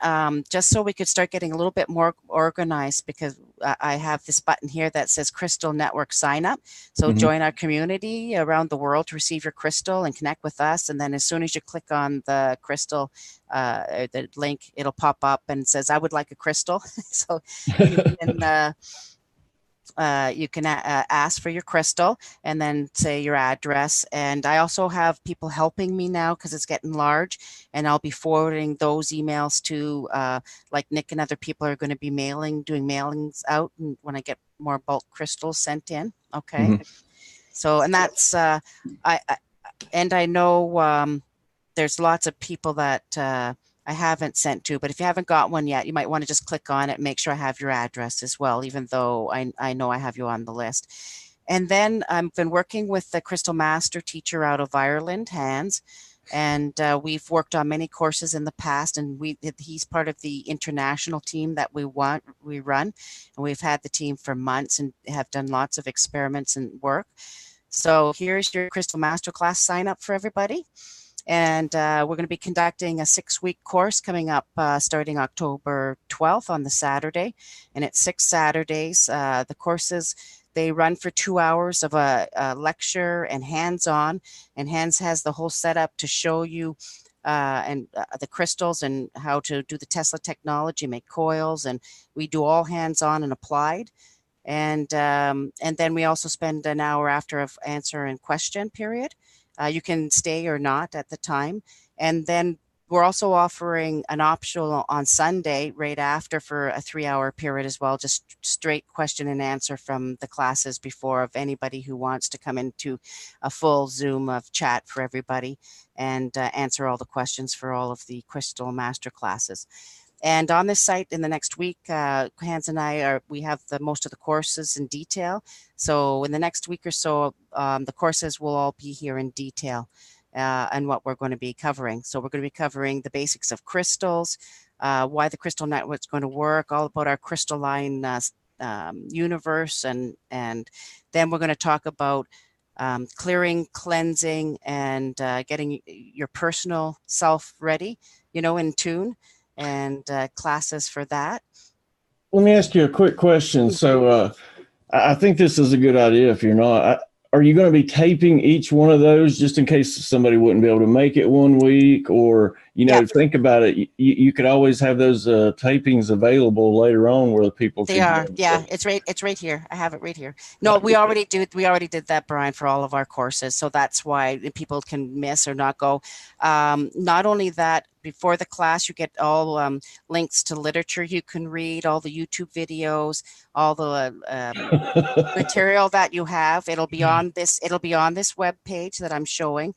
just so we could start getting a little bit more organized, because I have this button here that says Crystal Network Sign Up. So join our community around the world to receive your crystal and connect with us. And then as soon as you click on the crystal, the link, it'll pop up and says, I would like a crystal. So you can ask for your crystal and then say your address. And I also have people helping me now because it's getting large, and I'll be forwarding those emails to like Nick and other people are going to be doing mailings out, and when I get more bulk crystals sent in. Okay. So, and that's I know there's lots of people that I haven't sent to, but if you haven't got one yet, you might want to just click on it, make sure I have your address as well, even though I know I have you on the list. And then I've been working with the Crystal Master teacher out of Ireland, Hans, and we've worked on many courses in the past, and he's part of the international team that we run, and we've had the team for months and have done lots of experiments and work. So here's your Crystal Masterclass sign up for everybody. And we're going to be conducting a 6-week course coming up starting October 12th on the Saturday. And it's 6 Saturdays. The courses, They run for 2 hours of a lecture and hands-on, and Hans has the whole setup to show you the crystals and how to do the Tesla technology, make coils, and we do all hands-on and applied. And then we also spend an hour after of answer and question period. You can stay or not at the time. And then we're also offering an optional on Sunday right after for a 3-hour period as well, just straight question and answer from the classes before of anybody who wants to come into a full Zoom of chat for everybody and answer all the questions for all of the Crystal Master classes. And on this site in the next week, Hans and we have most of the courses in detail. So in the next week or so, the courses will all be here in detail and what we're going to be covering. So we're going to be covering the basics of crystals, why the crystal network is going to work, all about our crystalline universe. And then we're going to talk about clearing, cleansing, and getting your personal self ready, in tune, and classes for that. Let me ask you a quick question. So I think this is a good idea. If you're not, are you going to be taping each one of those just in case somebody wouldn't be able to make it one week? Or, think about it. You could always have those tapings available later on where the people. They are. Yeah, it's right here. I have it right here. No, we already did that, Brian, for all of our courses. So that's why people can miss or not go. Not only that, before the class, you get all links to literature you can read, all the YouTube videos, all the material that you have. It'll be on this web page that I'm showing.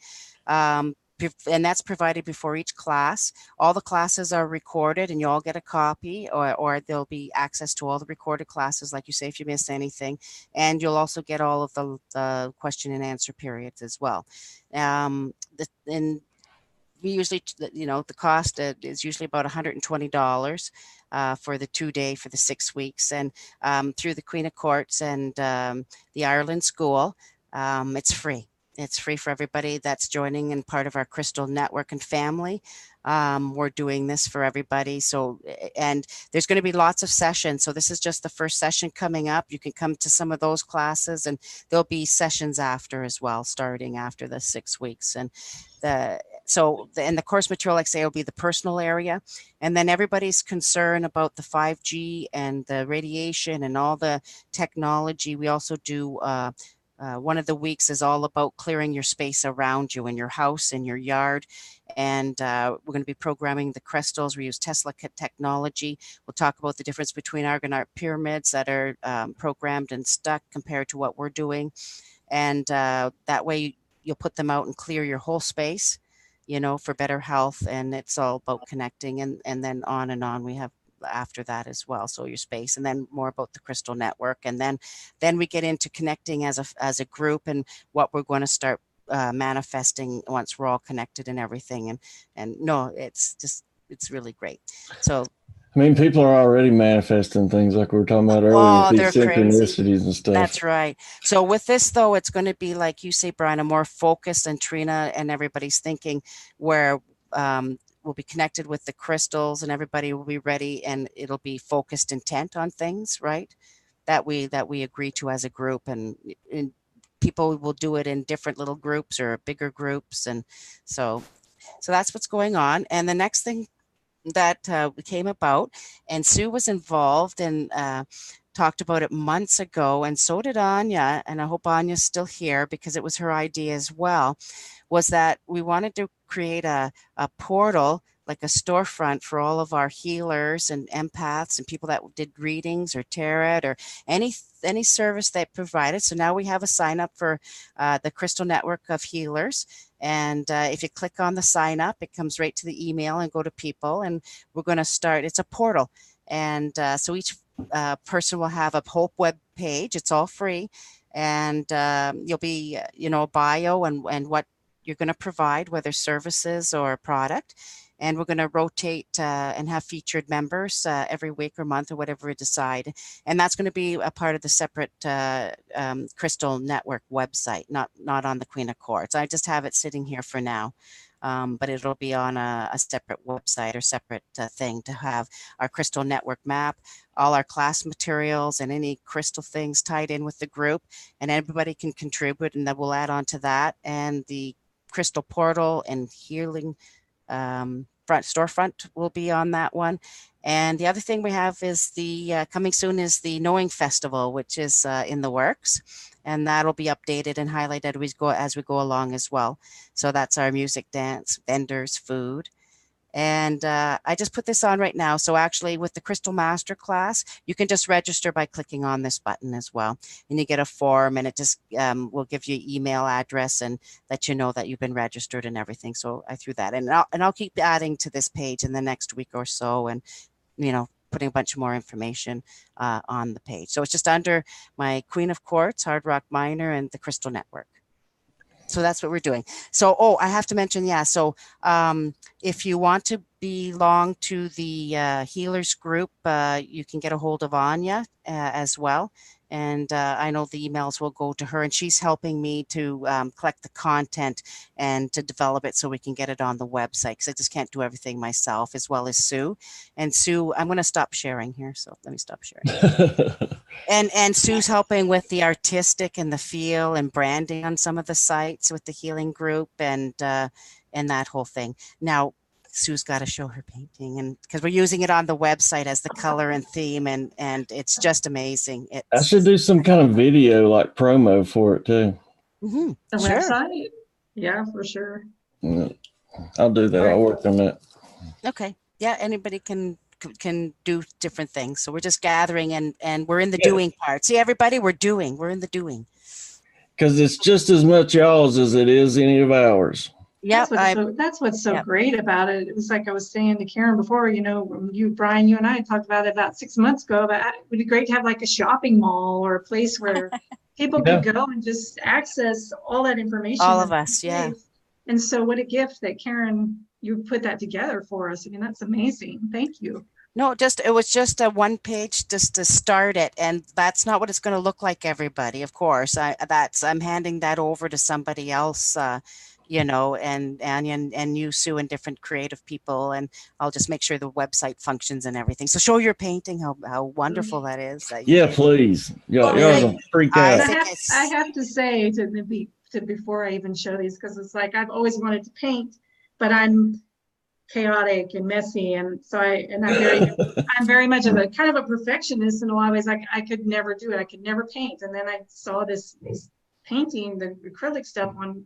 And that's provided before each class. All the classes are recorded and you all get a copy, or there'll be access to all the recorded classes, like you say, if you miss anything. And you'll also get all of the question and answer periods as well. And we usually, the cost is usually about $120 for the 2-day for the 6 weeks. And through the Queen of Quartz and the Ireland School, it's free. It's free for everybody that's joining and part of our Crystal Network and family. We're doing this for everybody. So, and there's going to be lots of sessions. So this is just the first session coming up. You can come to some of those classes, and there'll be sessions after as well, starting after the 6 weeks. And the course material, like I say, will be the personal area. And then everybody's concerned about the 5G and the radiation and all the technology. We also do one of the weeks is all about clearing your space around you in your house, in your yard. And we're going to be programming the crystals. We use Tesla technology. We'll talk about the difference between Argonaut pyramids that are programmed and stuck compared to what we're doing. And that way you'll put them out and clear your whole space, for better health. And it's all about connecting. And then on and on we have after that as well, so your space, and then more about the Crystal Network, and then we get into connecting as a group and what we're going to start manifesting once we're all connected and everything. And no, it's really great. So people are already manifesting things like we were talking about earlier with these synchronicities and stuff. That's right. So with this, though, it's going to be, like you say, Brian, a more focused, and Trina and everybody's thinking where we'll be connected with the crystals, and everybody will be ready, and it'll be focused intent on things, right? That we agree to as a group, and people will do it in different little groups or bigger groups. And so that's what's going on. And the next thing that came about, and Sue was involved and talked about it months ago, and so did Anya, and I hope Anya's still here because it was her idea as well, was that we wanted to create a portal, like a storefront for all of our healers and empaths and people that did readings or tarot or any service they provided. So now we have a sign up for the Crystal Network of Healers. And if you click on the sign up, it comes right to the email and go to people. And we're going to start, it's a portal. And so each person will have a whole web page. It's all free. And you'll be, a bio and what you're going to provide, whether services or product. and we're going to rotate and have featured members every week or month or whatever we decide. And that's going to be a part of the separate Crystal Network website, not on the Queen of Quartz. I just have it sitting here for now. But it'll be on a separate website or separate thing to have our Crystal Network map, all our class materials, and any crystal things tied in with the group. And everybody can contribute, and then we'll add on to that. And the Crystal Portal and Healing storefront will be on that one. And the other thing we have is the coming soon is the Knowing Festival, which is in the works. And that'll be updated and highlighted as we go along as well. So that's our music, dance, vendors, food. And I just put this on right now. So actually with the Crystal Masterclass, you can just register by clicking on this button as well. And you get a form, and it just will give you email address and let you know that you've been registered and everything. So I threw that in. And I'll keep adding to this page in the next week or so, and, putting a bunch more information on the page. So it's just under my Queen of Quartz, Hard Rock Miner, and the Crystal Network. So that's what we're doing. So, I have to mention, so if you want to belong to the healers group, you can get a hold of Anya as well. And I know the emails will go to her, and she's helping me to collect the content and to develop it so we can get it on the website, because I just can't do everything myself, as well as Sue. And Sue, I'm going to stop sharing here. So let me stop sharing. And Sue's helping with the artistic and the feel and branding on some of the sites with the healing group and that whole thing. Now, Sue's got to show her painting, and because we're using it on the website as the color and theme, and it's just amazing. I should do some kind of video like promo for it too. The website, yeah, for sure. Yeah. I'll do that. I'll work on that. Okay, yeah. Anybody can do different things. So we're just gathering, and we're in the doing part. See, everybody, we're in the doing. Because it's just as much y'all's as it is any of ours. Yeah, that's what's so great about it. It was like I was saying to Karen before, Brian, you and I talked about it about 6 months ago, but it would be great to have like a shopping mall or a place where people could go and just access all that information. All of us, yeah. And so what a gift that Karen, you put that together for us. I mean, that's amazing. Thank you. No, it was just a one page just to start it, and that's not what it's going to look like, everybody. Of course, I'm handing that over to somebody else. And Anya and you, Sue, and different creative people, and I'll just make sure the website functions and everything. So show your painting, how wonderful that is. Please. You're gonna freak out. I have to say before I even show these, because it's like I've always wanted to paint, but I'm chaotic and messy, and so I'm very much of a kind of a perfectionist in a lot of ways. Like I could never do it. I could never paint. And then I saw this painting, the acrylic stuff on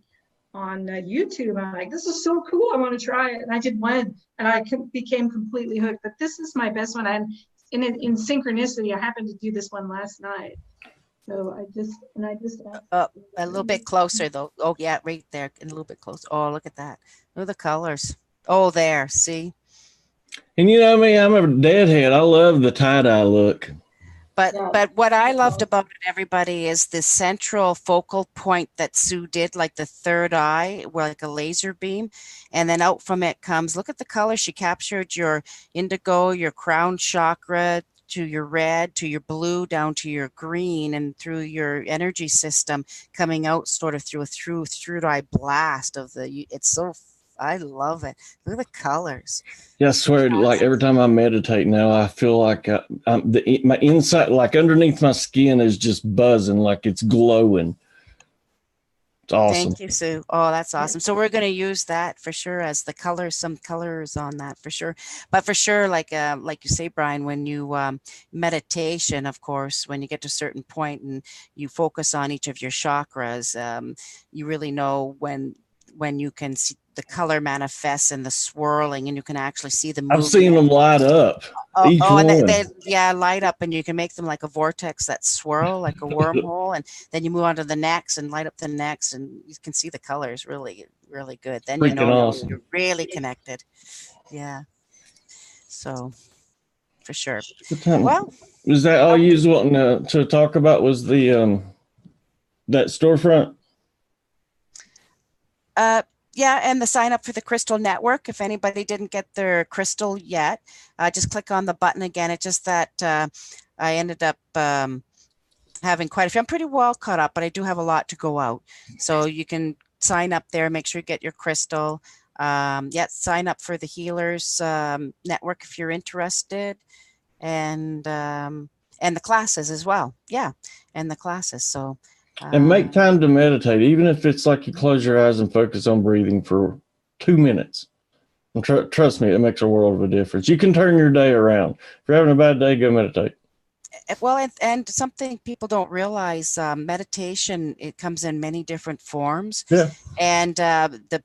YouTube. I'm like, this is so cool. I want to try it. And I did one, and I became completely hooked. But this is my best one. And in synchronicity, I happened to do this one last night. So I just a little bit closer though. Oh yeah, right there, and a little bit closer. Oh, look at that. Look at the colors. Oh, there. See. And me, I'm a deadhead. I love the tie-dye look. But what I loved about it, everybody, is the central focal point that Sue did, like the third eye, like a laser beam. And then out from it comes, look at the color. She captured your indigo, your crown chakra, to your red, to your blue, down to your green, and through your energy system, coming out sort of through a through eye blast of I love it. Look at the colors. Yeah, I swear, like every time I meditate now, I feel like my inside, like underneath my skin, is just buzzing, like it's glowing. It's awesome. Thank you, Sue. Oh, that's awesome. So we're going to use that for sure as the colors, some colors on that for sure. But for sure, like you say, Brian, when you meditation, of course, when you get to a certain point and you focus on each of your chakras, you really know when you can see the color manifests and the swirling, and you can actually see the movement. I've seen them light up. And they light up, and you can make them like a vortex that swirl like a wormhole, and then you move on to the next and light up the next, and you can see the colors really, really good. Then you know awesome. You're really connected. Yeah. So for sure. Well, was that all you was wanting to talk about? Was the that storefront? Yeah, and the sign up for the Crystal Network. If anybody didn't get their crystal yet, just click on the button again. It's just that I ended up having quite a few. I'm pretty well caught up, but I do have a lot to go out. So you can sign up there, make sure you get your crystal. Yeah, sign up for the Healers Network if you're interested, and the classes as well. Yeah, and the classes. So. And make time to meditate, even if it's like you close your eyes and focus on breathing for 2 minutes. And trust me, it makes a world of a difference. You can turn your day around. If you're having a bad day, go meditate. Well, and something people don't realize, meditation, it comes in many different forms. Yeah. And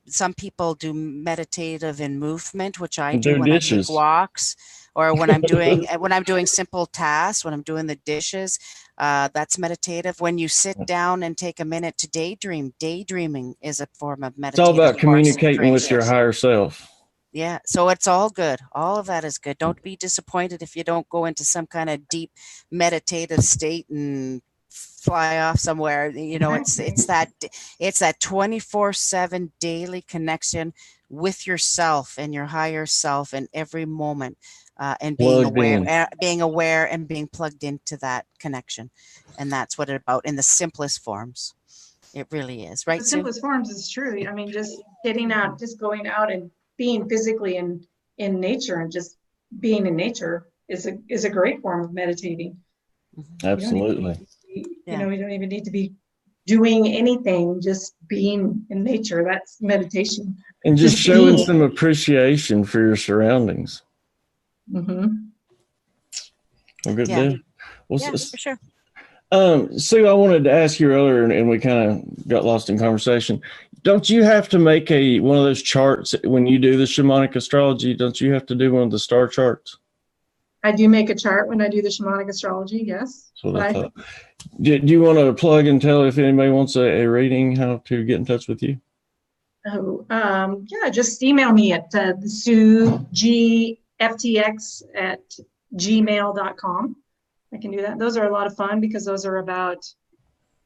some people do meditative in movement, which I do Do when dishes. I take walks, or when I'm doing simple tasks, when I'm doing the dishes. That's meditative. When you sit down and take a minute to daydream, daydreaming is a form of It's meditative. all about communicating with your higher self. Yeah, so it's all good. All of that is good. Don't be disappointed if you don't go into some kind of deep meditative state and fly off somewhere. You know, it's that 24/7 daily connection with yourself and your higher self in every moment, and being aware and being plugged into that connection. And that's what it's about in the simplest forms. It really is, right? The simplest forms is true. I mean, just getting out, just going out and being physically in nature, and just being in nature is a great form of meditating. Absolutely. You don't even need to be doing anything, just being in nature. That's meditation. And just showing some appreciation for your surroundings. Mm-hmm. Well, good deal. Well, yeah, for sure. Sue, I wanted to ask you earlier, and we kind of got lost in conversation. Don't you have to make one of those charts when you do the shamanic astrology? Don't you have to do one of the star charts? I do make a chart when I do the shamanic astrology, yes. That's what I thought. Do you want to plug and tell if anybody wants a reading, how to get in touch with you? Yeah, just email me at SueGFTX@gmail.com. I can do that. Those are a lot of fun because those are about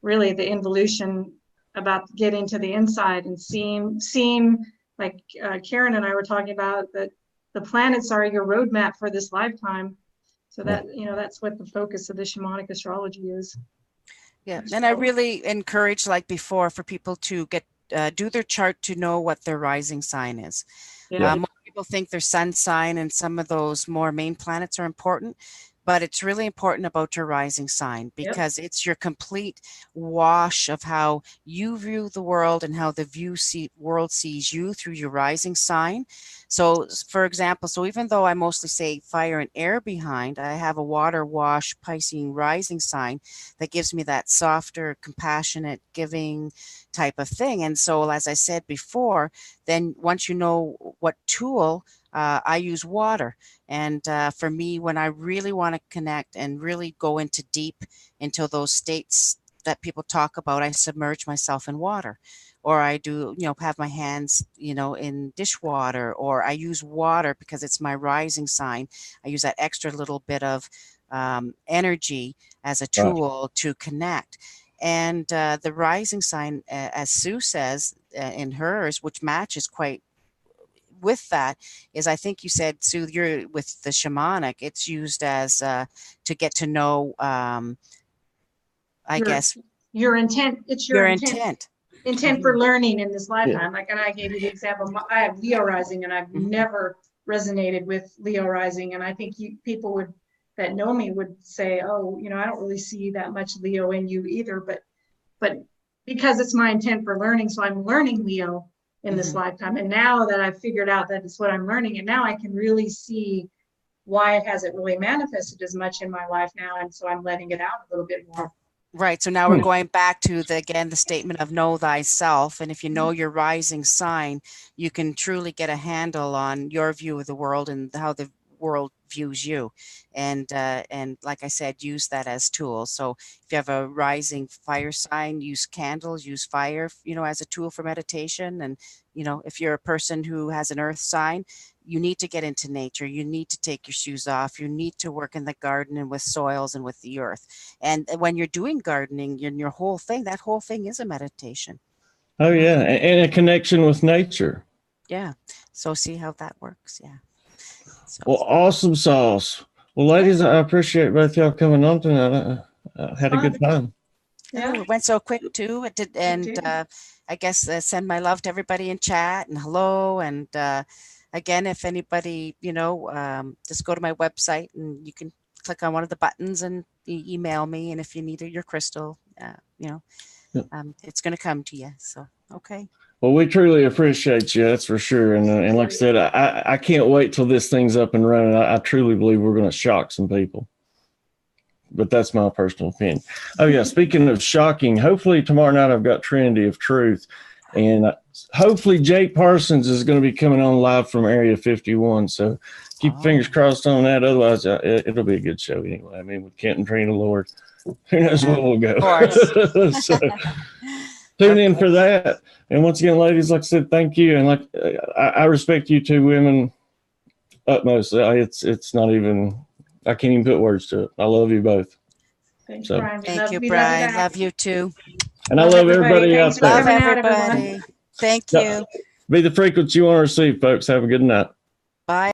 really the involution, about getting to the inside and seeing like Karen and I were talking about, that the planets are your roadmap for this lifetime. So that, that's what the focus of the shamanic astrology is. Yeah. And I really encourage, like before, for people to do their chart to know what their rising sign is. Yeah. Most people think their sun sign and some of those more main planets are important, but it's really important about your rising sign, because it's your complete wash of how you view the world and how the world sees you through your rising sign. So, for example, even though I mostly say fire and air behind, I have a water wash Pisces rising sign that gives me that softer, compassionate, giving type of thing. And so, as I said before, then once you know what tool, I use water. And for me, when I really want to connect and really go into those states that people talk about, I submerge myself in water, or I do, have my hands, in dishwater, or I use water because it's my rising sign. I use that extra little bit of energy as a tool to connect. And the rising sign, as Sue says in hers, which matches quite with that, is, I think you said, Sue, you're with the shamanic, it's used as to get to know, guess your intent. It's your intent for learning in this lifetime. Like, and I gave you the example, I have Leo rising, and I've never resonated with Leo rising. And I think people that know me would say, oh, I don't really see that much Leo in you either, but because it's my intent for learning, so I'm learning Leo in this lifetime. And now that I've figured out that it's what I'm learning, and now I can really see why it hasn't really manifested as much in my life now. And so I'm letting it out a little bit more. Right. So now we're going back to the statement of know thyself. And if you know your rising sign, you can truly get a handle on your view of the world and how the world views you. And like I said, use that as tools. So if you have a rising fire sign, use candles, use fire, as a tool for meditation. And, if you're a person who has an earth sign, you need to get into nature. You need to take your shoes off. You need to work in the garden and with soils and with the earth. And when you're doing gardening, that whole thing is a meditation. Oh yeah, and a connection with nature. Yeah. So see how that works. Yeah. So, Well, awesome sauce. Well, ladies, I appreciate both y'all coming on tonight. I had a good time. yeah, it went so quick too. It did, and did. I guess send my love to everybody in chat and hello. And again, if anybody, just go to my website and you can click on one of the buttons and email me. And if you need your crystal, it's going to come to you. So okay. Well, we truly appreciate you. That's for sure. And like I said, I can't wait till this thing's up and running. I truly believe we're going to shock some people. But that's my personal opinion. Oh yeah, speaking of shocking, hopefully tomorrow night I've got Trinity of Truth, and hopefully Jake Parsons is going to be coming on live from Area 51. So keep fingers crossed on that. Otherwise, it'll be a good show anyway. I mean, with Kent and Trina, Lord, who knows where we'll go. So tune in for that. And once again, ladies, like I said, thank you. And I respect you two women utmost. It's not even. I can't even put words to it. I love you both. Thanks, So. Brian. Thank you, Brian. Love you too. And I love everybody out there. Love everybody. Thank you. Be the frequency you want to receive, folks. Have a good night.